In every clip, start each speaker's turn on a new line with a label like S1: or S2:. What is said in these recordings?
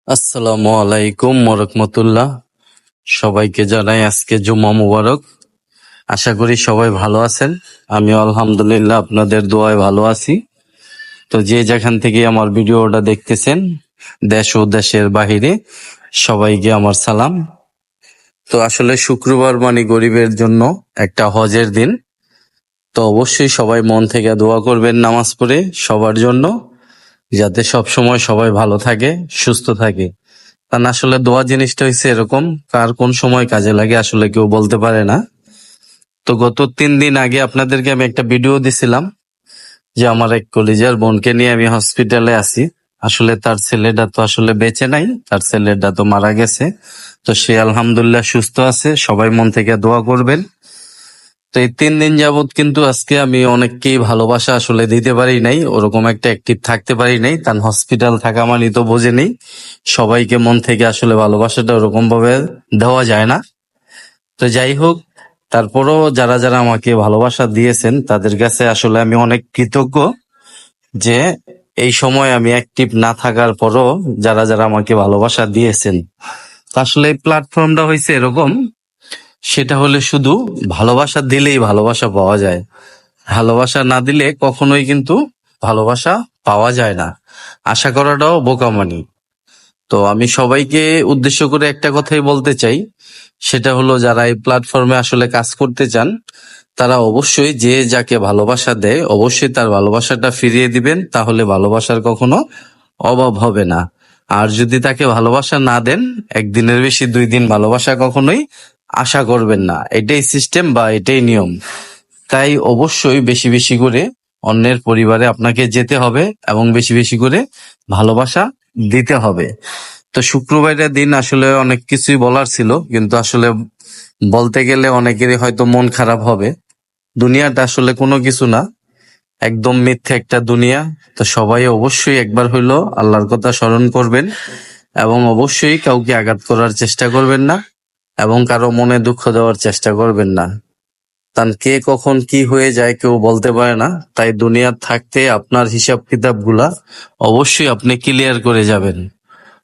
S1: আসসালামু আলাইকুম ওয়া সবাইকে জানাই আজকে জুমা মুবারক। আশা করি সবাই ভালো আছেন। আমি আলহামদুলিল্লাহ আপনাদের দোয়ায় ভালো আছি। তো যে যেখান থেকে আমার ভিডিওটা দেখতেছেন, দেশ ও দেশের বাহিরে, সবাইকে আমার সালাম। তো আসলে শুক্রবার মানে গরিবের জন্য একটা হজের দিন। তো অবশ্যই সবাই মন থেকে দোয়া করবেন নামাজ পড়ে সবার জন্য, যাতে সব সময় সবাই ভালো থাকে, সুস্থ থাকে। কারণ আসলে দোয়া জিনিসটা হচ্ছে এরকম, কার কোন সময় কাজে লাগে আসলে কেউ বলতে পারে না। তো গত 3 দিন আগে আপনাদেরকে আমি একটা ভিডিও দিছিলাম যে আমার এক কলিজার বোনকে নিয়ে আমি হসপিটালে আছি। আসলে তার ছেলেটা তো আসলে বেঁচে নাই, তার ছেলেটা তো মারা গেছে। তো সে আলহামদুলিল্লাহ সুস্থ আছে, সবাই মন থেকে দোয়া করবেন। তো এই 3 দিন যাবত কিন্তু আজকে আমি অনেককেই ভালোবাসা আসলে দিতে পারি নাই, ওরকম একটা অ্যাক্টিভ থাকতে পারি নাই, কারণ হসপিটাল থাকা মানে তো বোঝেনি, সবাইকে মন থেকে আসলে ভালোবাসাটা ওরকম ভাবে দেওয়া যায় না। তো যাই হোক, তারপরও যারা যারা আমাকে ভালোবাসা দিয়েছেন তাদের কাছে আসলে আমি অনেক কৃতজ্ঞ যে এই সময় আমি অ্যাক্টিভ না থাকার পরও যারা যারা আমাকে ভালোবাসা দিয়েছেন। তো আসলে এই প্ল্যাটফর্মটা হয়েছে এরকম, সেটা হলে শুধু ভালোবাসা দিলেই ভালোবাসা পাওয়া যায়, ভালোবাসা না দিলে কখনোই কিন্তু ভালোবাসা পাওয়া যায় না। আশা করাটাও বোকামানি। তো আমি সবাইকে উদ্দেশ্য করে একটা কথাই বলতে চাই, সেটা হলো যারা এই প্ল্যাটফর্মে আসলে কাজ করতে চান, তারা অবশ্যই যে যাকে ভালোবাসা দেয় অবশ্যই তার ভালোবাসাটা ফিরিয়ে দিবেন, তাহলে ভালোবাসার কখনো অভাব হবে না। আর যদি তাকে ভালোবাসা না দেন, একদিনের বেশি 2 দিন ভালোবাসা কখনোই আশা করবেন না। এটাই সিস্টেম বা এটাই নিয়ম। তাই অবশ্যই বেশি বেশি করে অন্যের পরিবারে আপনাকে যেতে হবে এবং বেশি বেশি করে ভালোবাসা দিতে হবে। তো শুক্রবারের দিন আসলে অনেক কিছুই বলার ছিল, কিন্তু আসলে বলতে গেলে অনেকেরই হয়তো মন খারাপ হবে। দুনিয়াটা আসলে কোনো কিছু না, একদম মিথ্যে একটা দুনিয়া। তো সবাই অবশ্যই একবার হইলো আল্লাহর কথা স্মরণ করবেন এবং অবশ্যই কাউকে আঘাত করার চেষ্টা করবেন না এবং কারো মনে দুঃখ দেওয়ার চেষ্টা করবেন না। কারণ কে কখন কি হয়ে যায় কেউ বলতে পারে না। তাই দুনিয়া থাকতে আপনার হিসাব কিতাব গুলা অবশ্যই আপনি ক্লিয়ার করে যাবেন,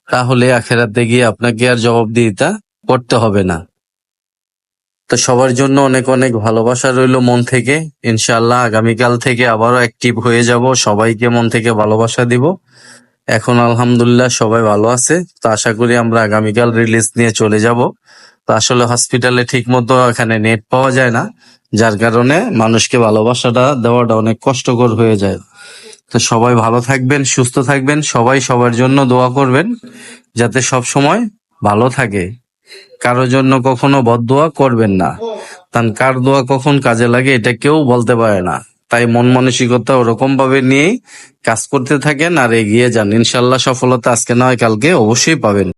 S1: তাহলে আখেরাতে গিয়ে আপনাকে আর জবাবদিহিতা করতে হবে না। তো সবার জন্য অনেক অনেক ভালোবাসা রইলো মন থেকে। ইনশাআল্লাহ আগামীকাল থেকে আবারও অ্যাক্টিভ হয়ে যাব, সবাইকে মন থেকে ভালোবাসা দিব। এখন আলহামদুলিল্লাহ সবাই ভালো আছে। তো আশা করি আমরা আগামীকাল রিলিজ নিয়ে চলে যাব। তো আসলে হসপিটালে ঠিক মতো এখানে নেট পাওয়া যায় না, যার কারণে মানুষকে ভালোবাসাটা দেওয়াটা অনেক কষ্টকর হয়ে যায়। তো সবাই ভালো থাকবেন, সুস্থ থাকবেন, সবাই সবার জন্য দোয়া করবেন যাতে সব সময় ভালো থাকে। কারোর জন্য কখনো বদদোয়া করবেন না, কারণ কার দোয়া কখন কাজে লাগে এটা কেউ বলতে পারে না। তাই মন মানসিকতা ওরকম ভাবে নিয়েই কাজ করতে থাকেন আর এগিয়ে যান। ইনশাল্লাহ সফলতা আজকে নয় কালকে অবশ্যই পাবেন।